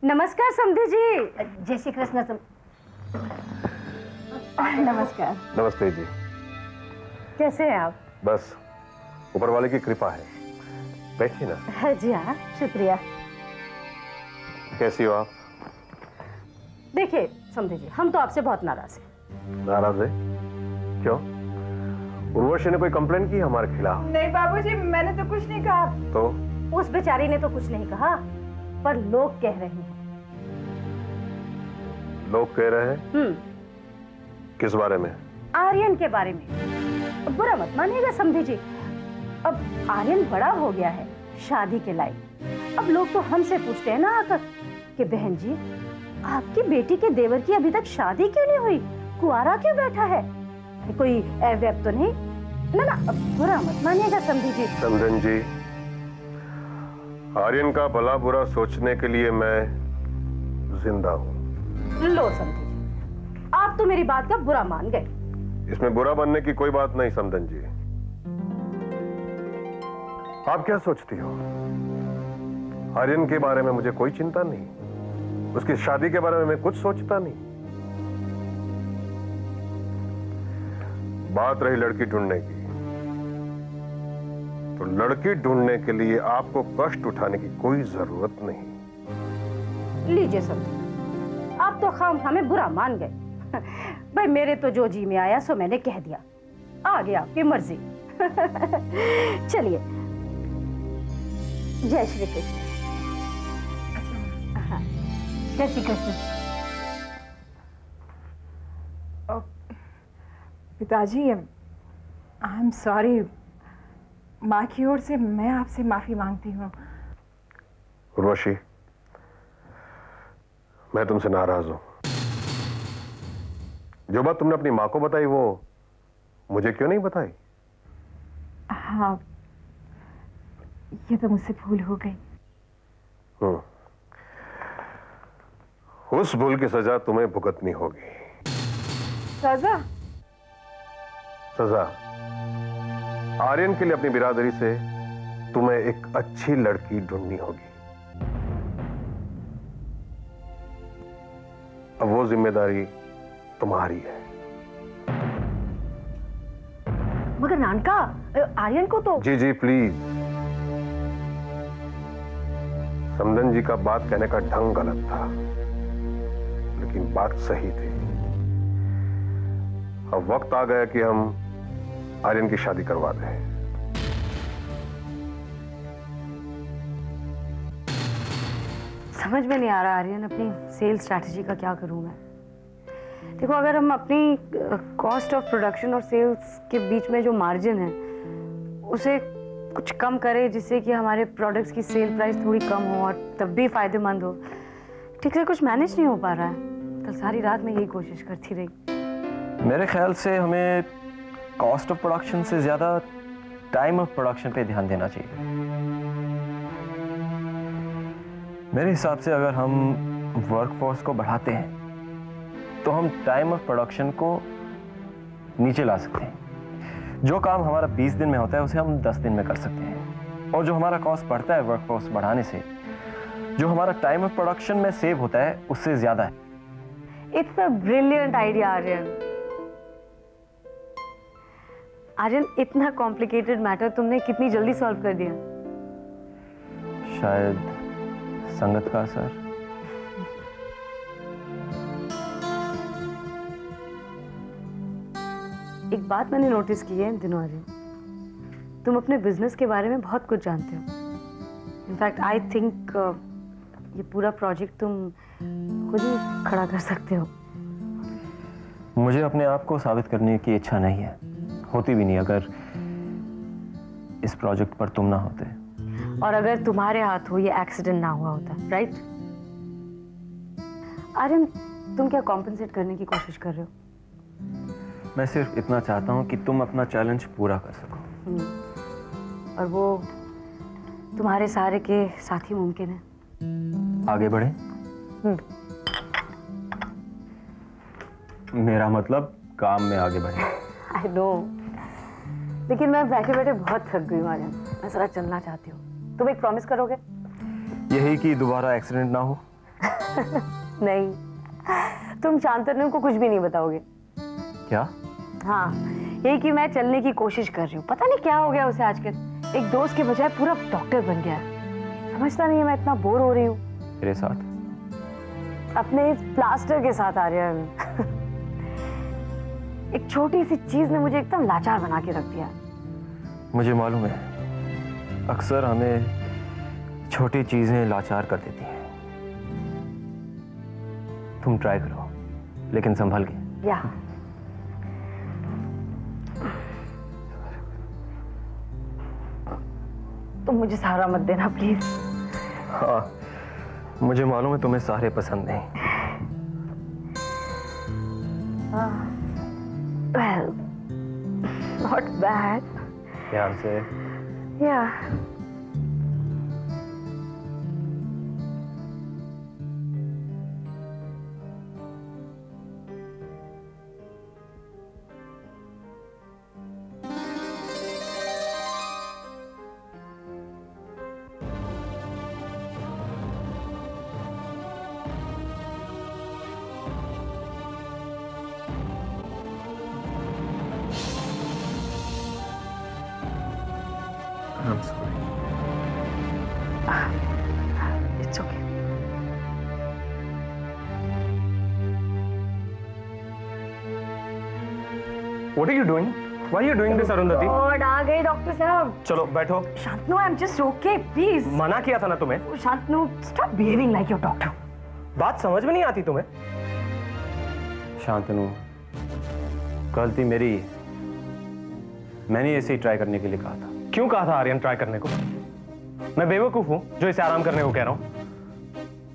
नमस्कार समधी जी। जय श्री कृष्ण। नमस्कार। नमस्ते जी। कैसे हैं आप? बस ऊपर वाले की कृपा है। बैठिए ना। जी हाँ, शुक्रिया। कैसी हो आप? देखिए समधी जी, हम तो आपसे बहुत नाराज हैं। नाराज है? क्यों? उर्वशी ने कोई कंप्लेन की हमारे खिलाफ? नहीं बाबूजी, मैंने तो कुछ नहीं कहा। तो उस बेचारी ने तो कुछ नहीं कहा, पर लोग कह रहे हैं। लोग कह रहे हैं? किस बारे में? आर्यन के बारे में। अब बुरा मत मानिएगा समधी जी, अब आर्यन बड़ा हो गया है, शादी के लायक। अब लोग तो हमसे पूछते हैं ना आकर कि बहन जी, आपकी बेटी के देवर की अभी तक शादी क्यों नहीं हुई, कुआरा क्यों बैठा है, कोई ऐब तो नहीं? ना अब बुरा मत मानिएगा समधी जी। समधन जी, आर्यन का भला बुरा सोचने के लिए मैं जिंदा हूँ। लो समधी जी, आप तो मेरी बात का बुरा मान गए। इसमें बुरा बनने की कोई बात नहीं समधन जी। आप क्या सोचती हो? आर्यन के बारे में मुझे कोई चिंता नहीं, उसकी शादी के बारे में मैं कुछ सोचता नहीं। बात रही लड़की ढूंढने की, तो लड़की ढूंढने के लिए आपको कष्ट उठाने की कोई जरूरत नहीं। लीजिए समधी, आप तो खामखा में बुरा मान गए। भाई मेरे तो जो जी में आया सो मैंने कह दिया, आगे आपकी मर्जी। चलिए, जय श्री कृष्ण। जय श्री कृष्ण। पिताजी, आई एम सॉरी, माँ की ओर से मैं आपसे माफी मांगती हूँ। उर्वशी, मैं तुमसे नाराज हूं। जो बात तुमने अपनी माँ को बताई वो मुझे क्यों नहीं बताई? हाँ, ये तो मुझसे भूल हो गई। उस भूल की सजा तुम्हें भुगतनी होगी। सजा? सजा आर्यन के लिए अपनी बिरादरी से तुम्हें एक अच्छी लड़की ढूंढनी होगी। अब वो जिम्मेदारी तुम्हारी है। मगर नानका, आर्यन को तो। जी जी प्लीज। समधन जी का बात कहने का ढंग गलत था, लेकिन बात सही थी। अब वक्त आ गया कि हम आर्यन की शादी करवा दें। समझ में नहीं आ रहा आर्यन, अपनी सेल्स स्ट्रैटेजी का क्या करूं मैं। देखो, अगर हम अपनी कॉस्ट ऑफ प्रोडक्शन और सेल्स के बीच में जो मार्जिन है उसे कुछ कम करें, जिससे कि हमारे प्रोडक्ट्स की सेल प्राइस थोड़ी कम हो और तब भी फायदेमंद हो, ठीक से कुछ मैनेज नहीं हो पा रहा है। कल सारी रात में यही कोशिश करती रही। मेरे ख्याल से हमें कॉस्ट ऑफ प्रोडक्शन से ज़्यादा टाइम ऑफ प्रोडक्शन पे ध्यान देना चाहिए। मेरे हिसाब से अगर हम वर्कफोर्स को बढ़ाते हैं तो हम टाइम ऑफ प्रोडक्शन को नीचे ला सकते हैं। जो काम हमारा 20 दिन में होता है उसे हम 10 दिन में कर सकते हैं, और जो हमारा कॉस्ट बढ़ता है वर्कफोर्स बढ़ाने से, जो हमारा टाइम ऑफ प्रोडक्शन में सेव होता है उससे ज़्यादा है। It's a brilliant idea Aryan. Aryan, इतना कॉम्प्लिकेटेड मैटर तुमने कितनी जल्दी सॉल्व कर दिया। शायद संगत का असर। एक बात मैंने नोटिस की है इन दिनों आर्यन, तुम अपने बिजनेस के बारे में बहुत कुछ जानते हो। इनफैक्ट आई थिंक ये पूरा प्रोजेक्ट तुम खुद ही खड़ा कर सकते हो। मुझे अपने आप को साबित करने की इच्छा नहीं है, होती भी नहीं अगर इस प्रोजेक्ट पर तुम ना होते, और अगर तुम्हारे हाथ हो ये एक्सीडेंट ना हुआ होता। राइट आर्यन, तुम क्या कॉम्पेंसेट करने की कोशिश कर रहे हो? मैं सिर्फ इतना चाहता हूं कि तुम अपना चैलेंज पूरा कर सको, और वो तुम्हारे सहारे के साथ ही मुमकिन है। आगे बढ़े। मेरा मतलब काम में आगे बढ़े। आई नो, लेकिन मैं बैठे बैठे बहुत थक गई हूँ आर्यन, मैं जरा चलना चाहती हूँ। तुम एक प्रॉमिस करोगे? यही कि दोबारा एक्सीडेंट ना हो। नहीं, तुम शांतनु को कुछ भी नहीं बताओगे। क्या? हाँ, यही कि मैं चलने की कोशिश कर रही हूँ। पता नहीं क्या हो गया उसे आजकल। एक दोस्त के बजाय पूरा डॉक्टर बन गया है। समझता नहीं है मैं इतना बोर हो रही हूँ। मेरे साथ? अपने इस प्लास्टर के साथ आ रहा है। एक छोटी सी चीज ने मुझे एकदम लाचार बना के रख दिया। मुझे मालूम है, अक्सर हमें छोटी चीजें लाचार कर देती हैं। तुम ट्राई करो, लेकिन संभल के। या तुम मुझे सहारा मत देना प्लीज। हाँ, मुझे मालूम है तुम्हें सारे पसंद नहीं। Well, not bad. ध्यान से। Yeah. I'm sorry. It's okay. What are you doing? Why are you doing this, Arundhati? God, आ गए डॉक्टर साहब। चलो बैठो। Shantanu, I'm just okay, please. मना किया था ना तुम्हें? Shantanu, stop behaving like your doctor. बात समझ में नहीं आती तुम्हें? शांतनु, गलती मेरी है। मैंने इसे ट्राई करने के लिए कहा था। क्यों कहा था आर्यन ट्राई करने को? मैं बेवकूफ हूं जो इसे आराम करने को कह रहा हूं।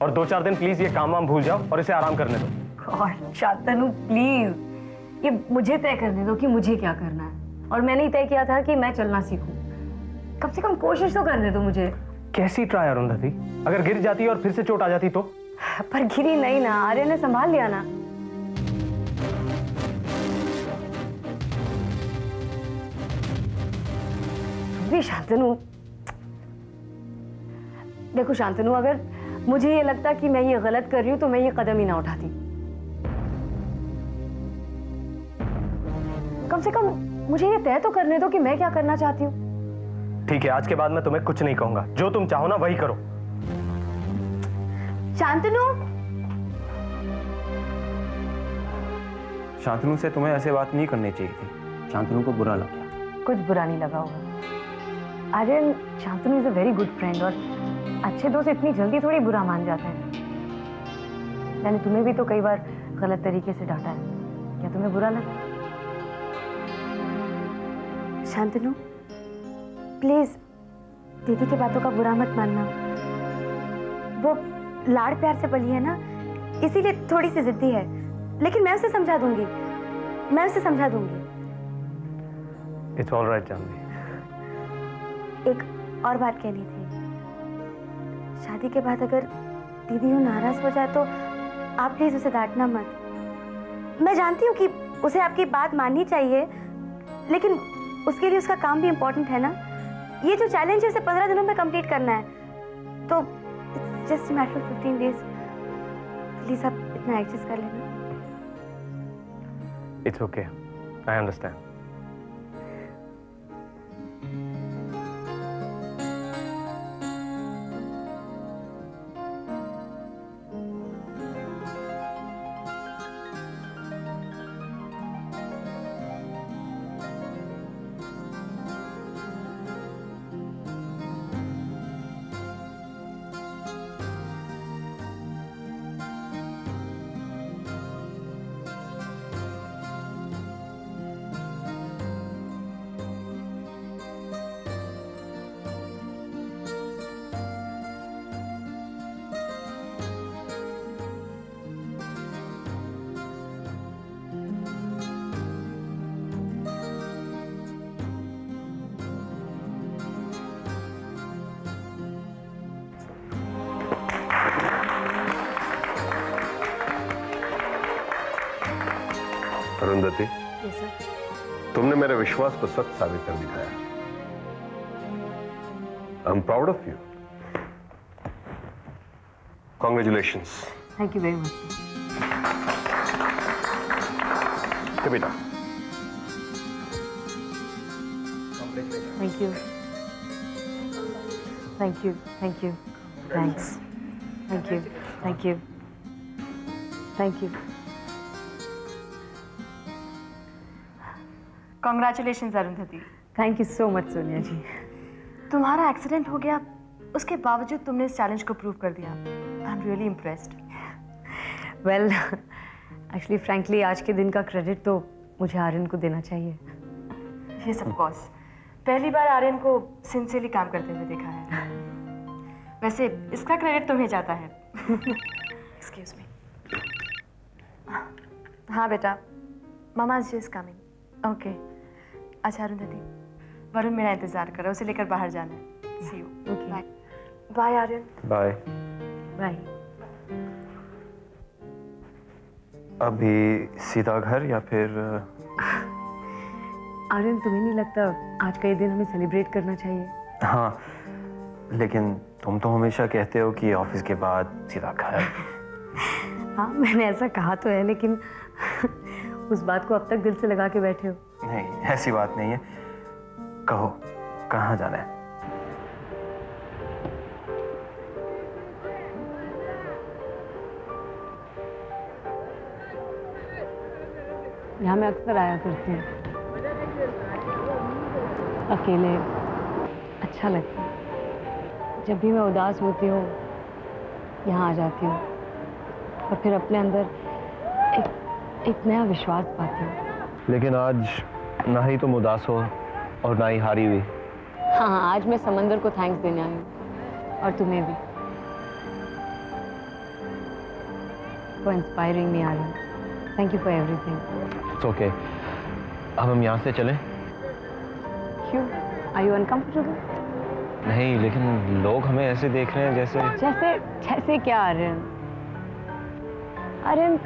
और 2-4 दिन प्लीज ये काम वाम भूल जाओ और इसे आराम करने दो। God, शांतनु, प्लीज, ये मुझे तय करने दो कि मुझे क्या करना है। और मैंने तय किया था कि मैं चलना सीखूं। कम से कम कोशिश तो करने दो मुझे। कैसी ट्राई अरुंधति? अगर गिर जाती और फिर से चोट आ जाती तो? पर गिरी नहीं ना, आर्यन ने संभाल लिया ना। भी शांतनु, देखो शांतनु, अगर मुझे ये लगता कि मैं ये गलत कर रही हूं तो मैं ये कदम ही ना उठाती। कम से कम मुझे ये तय तो करने दो कि मैं क्या करना चाहती हूँ। ठीक है, आज के बाद मैं तुम्हें कुछ नहीं कहूंगा। जो तुम चाहो ना वही करो। शांतनु, शांतनु से तुम्हें ऐसे बात नहीं करनी चाहिए थी। शांतनु को बुरा लग गया। कुछ बुरा नहीं लगा होगा। Aryan, Shantanu is a very good friend और अच्छे दोस्त इतनी जल्दी थोड़ी बुरा मान जाते हैं। मैंने तुम्हें भी तो कई बार गलत तरीके से डांटा है। क्या तुम्हें बुरा लगा? शांतनु, प्लीज दीदी की बातों का बुरा मत मानना। वो लाड़ प्यार से पली है ना, इसीलिए थोड़ी सी जिद्दी है। लेकिन मैं उसे समझा दूंगी, मैं उसे समझा दूंगी। It's all right Jhanvi. एक और बात कहनी थी। शादी के बाद अगर दीदी यूं नाराज हो जाए तो आप प्लीज उसे डांटना मत। मैं जानती हूँ कि उसे आपकी बात माननी चाहिए, लेकिन उसके लिए उसका काम भी इम्पोर्टेंट है ना। ये जो चैलेंज है उसे 15 दिनों में कंप्लीट करना है, तो it's just a matter of 15 days. Please आप इतना एडजस्ट कर लेना। It's okay, I understand. Arundhati, तुमने मेरे विश्वास को सच साबित कर दिखाया। I am proud of you. Congratulations. Thank you very much. बेटा thank you, thank you, thank you, thanks, thank you, thank you, thank you. Congratulations Arundhati. Thank you so much Sonia ji. तुम्हारा एक्सीडेंट हो गया, उसके बावजूद तुमने इस चैलेंज को प्रूव कर दिया। I am really impressed. Well actually frankly आज के दिन का क्रेडिट तो मुझे आर्यन को देना चाहिए। यस ऑफ कोर्स, पहली बार आर्यन को सिंसियरली काम करते हुए देखा है। वैसे इसका क्रेडिट तुम्हें जाता है। Excuse me. हाँ बेटा, मामा इज कमिंग। ओके। अच्छा अरुंधति, वरुण मेरा इंतजार कर रहा है, उसे लेकर बाहर जाना है। See you. Okay, bye. Bye Aryan. Bye. Bye. अभी सीधा घर या फिर? आर्यन तुम्हें नहीं लगता आज का ये दिन हमें सेलिब्रेट करना चाहिए? हाँ, लेकिन तुम तो हमेशा कहते हो कि ऑफिस के बाद सीधा घर। हाँ मैंने ऐसा कहा तो है, लेकिन उस बात को अब तक दिल से लगा के बैठे हो। नहीं, ऐसी बात नहीं है। कहो कहाँ जाना है? यहाँ मैं अक्सर आया करती हूँ, अकेले अच्छा लगता है। जब भी मैं उदास होती हूँ यहाँ आ जाती हूँ और फिर अपने अंदर एक नया विश्वास पाती हूँ। लेकिन आज ना ही तुम उदास हो और ना ही हारी हुई। हाँ, आज मैं समंदर को थैंक्स देने आई हूँ, और तुम्हें भी for inspiring me Aryan. Thank you for everything. It's okay. अब हम यहाँ से चलें? क्यों? Are you uncomfortable? नहीं, लेकिन लोग हमें ऐसे देख रहे हैं जैसे जैसे क्या आर्यन? आर्यन,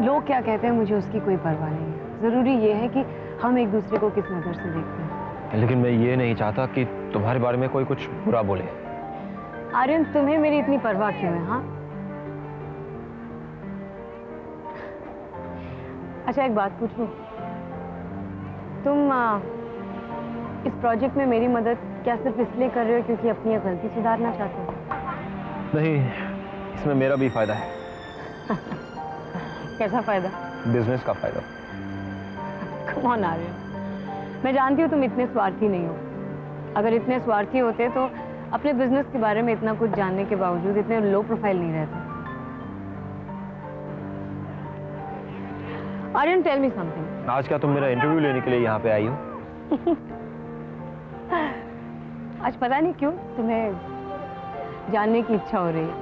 लोग क्या कहते हैं मुझे उसकी कोई परवाह नहीं है। जरूरी ये है कि हम एक दूसरे को किस नजर से देखते हैं। लेकिन मैं ये नहीं चाहता कि तुम्हारे बारे में कोई कुछ बुरा बोले। आर्यन, तुम्हें मेरी इतनी परवाह क्यों है? हाँ, अच्छा एक बात पूछूं, तुम इस प्रोजेक्ट में मेरी मदद क्या सिर्फ इसलिए कर रहे हो क्योंकि अपनी ये गलती सुधारना चाहते हो? नहीं, इसमें मेरा भी फायदा है। कैसा फायदा? बिजनेस का फायदा। कम ऑन आर्यन, मैं जानती हूँ तुम इतने स्वार्थी नहीं हो। अगर इतने स्वार्थी होते तो अपने बिजनेस के बारे में इतना कुछ जानने के बावजूद इतने लो प्रोफाइल नहीं रहते। Aryan, tell me something. आज क्या तुम मेरा इंटरव्यू लेने के लिए यहाँ पे आई हो? आज पता नहीं क्यों तुम्हें जानने की इच्छा हो रही है।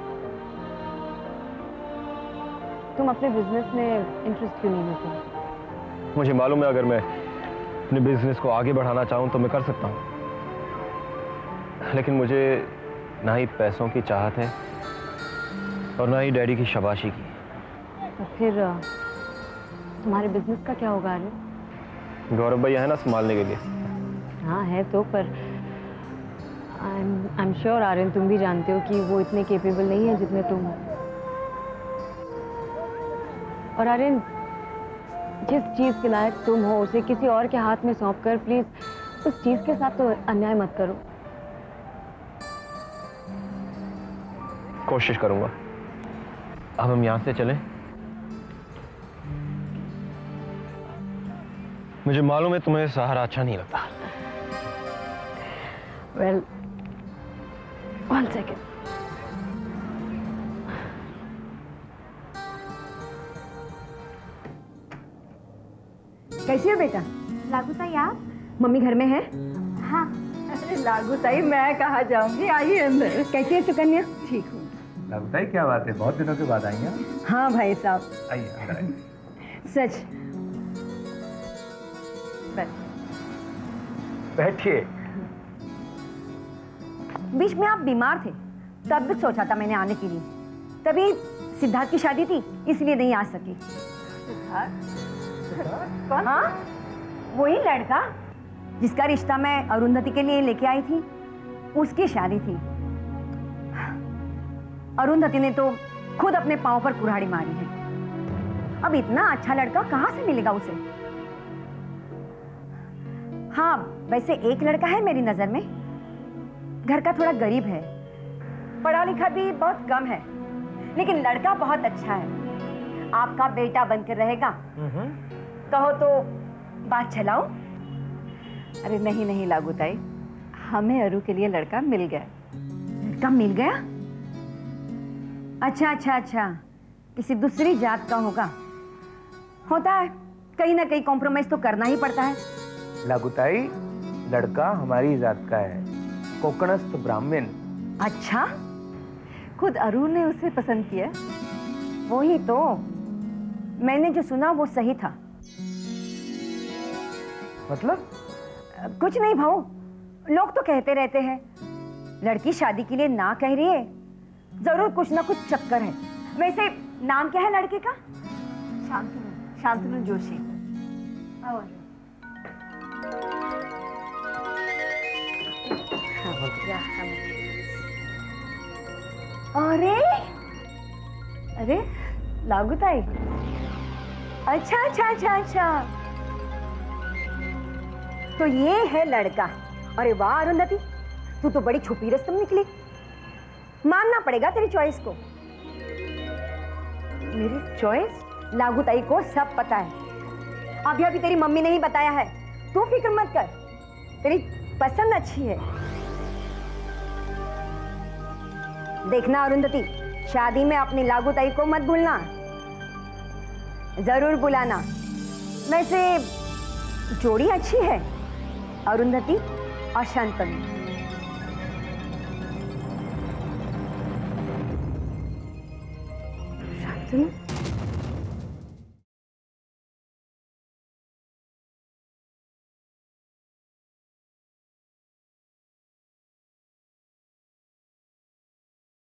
तुम अपने बिजनेस में इंटरेस्ट क्यों नहीं लेते? मुझे मालूम है, अगर मैं अपने बिजनेस को आगे बढ़ाना चाहूँ तो मैं कर सकता हूँ, लेकिन मुझे ना ही पैसों की चाहत है और ना ही डैडी की शाबाशी की। तो फिर तुम्हारे बिजनेस का क्या होगा आर्यन? गौरव भैया है ना संभालने के लिए। हाँ है तो, पर आई एम श्योर आर्यन, तुम भी जानते हो कि वो इतने केपेबल नहीं है जितने तुम हो। और आर्यन, जिस चीज के लायक तुम हो उसे किसी और के हाथ में सौंप कर प्लीज उस चीज के साथ तो अन्याय मत करो। कोशिश करूंगा। अब हम यहाँ से चलें? मुझे मालूम है तुम्हें सहारा अच्छा नहीं लगता। Well, one second. कैसी हो बेटा? लागू ताई आप? मम्मी घर में है? हाँ। अरे लागू ताई, मैं कहाँ जाऊंगी, आइए अंदर। कैसी है सुकन्या? ठीक हूँ। लागू ताई, क्या बात है, बहुत दिनों के बाद आई हैं। हाँ भाई साहब। आइए अंदर आइए। सच। बैठिए। बीच में आप बीमार थे, तब भी सोचा था मैंने आने के लिए। तभी सिद्धार्थ की शादी थी, इसलिए नहीं आ सकी। कौन? हाँ, वही लड़का जिसका रिश्ता मैं अरुंधति के लिए लेके आई थी, उसकी शादी थी। अरुंधति ने तो खुद अपने पांव पर कुल्हाड़ी मारी है। अब इतना अच्छा लड़का कहां से मिलेगा उसे? हाँ, वैसे एक लड़का है मेरी नजर में, घर का थोड़ा गरीब है, पढ़ा लिखा भी बहुत कम है, लेकिन लड़का बहुत अच्छा है। आपका बेटा बनकर रहेगा। कहो तो बात चलाओ। अरे नहीं नहीं लागूताई, हमें अरु के लिए लड़का मिल गया। लड़का मिल गया? अच्छा अच्छा अच्छा, किसी दूसरी जात का होगा। होता है, कहीं ना कहीं कॉम्प्रोमाइज तो करना ही पड़ता है। लागूताई, लड़का हमारी जात का है, कोकणस्थ ब्राह्मण। अच्छा, खुद अरु ने उसे पसंद किया। वही तो, मैंने जो सुना वो सही था। मतलब? कुछ नहीं भाऊ, लोग तो कहते रहते हैं लड़की शादी के लिए ना कह रही है, जरूर कुछ ना कुछ चक्कर है। वैसे नाम क्या है लड़के का? शांतनु, शांतनु जोशी। अरे अरे लागूताई, अच्छा अच्छा अच्छा अच्छा, तो ये है लड़का। अरे वाह अरुंधति, तू तो बड़ी छुपी रस्तम निकली। मानना पड़ेगा तेरी चॉइस को। मेरी चॉइस? लागूताई को सब पता है, अभी तेरी मम्मी ने ही बताया है। तू फिक्र मत कर, तेरी पसंद अच्छी है। देखना अरुंधति, शादी में अपनी लागूताई को मत भूलना, जरूर बुलाना। वैसे जोड़ी अच्छी है, अरुंधति और शांतनु। शांतनु?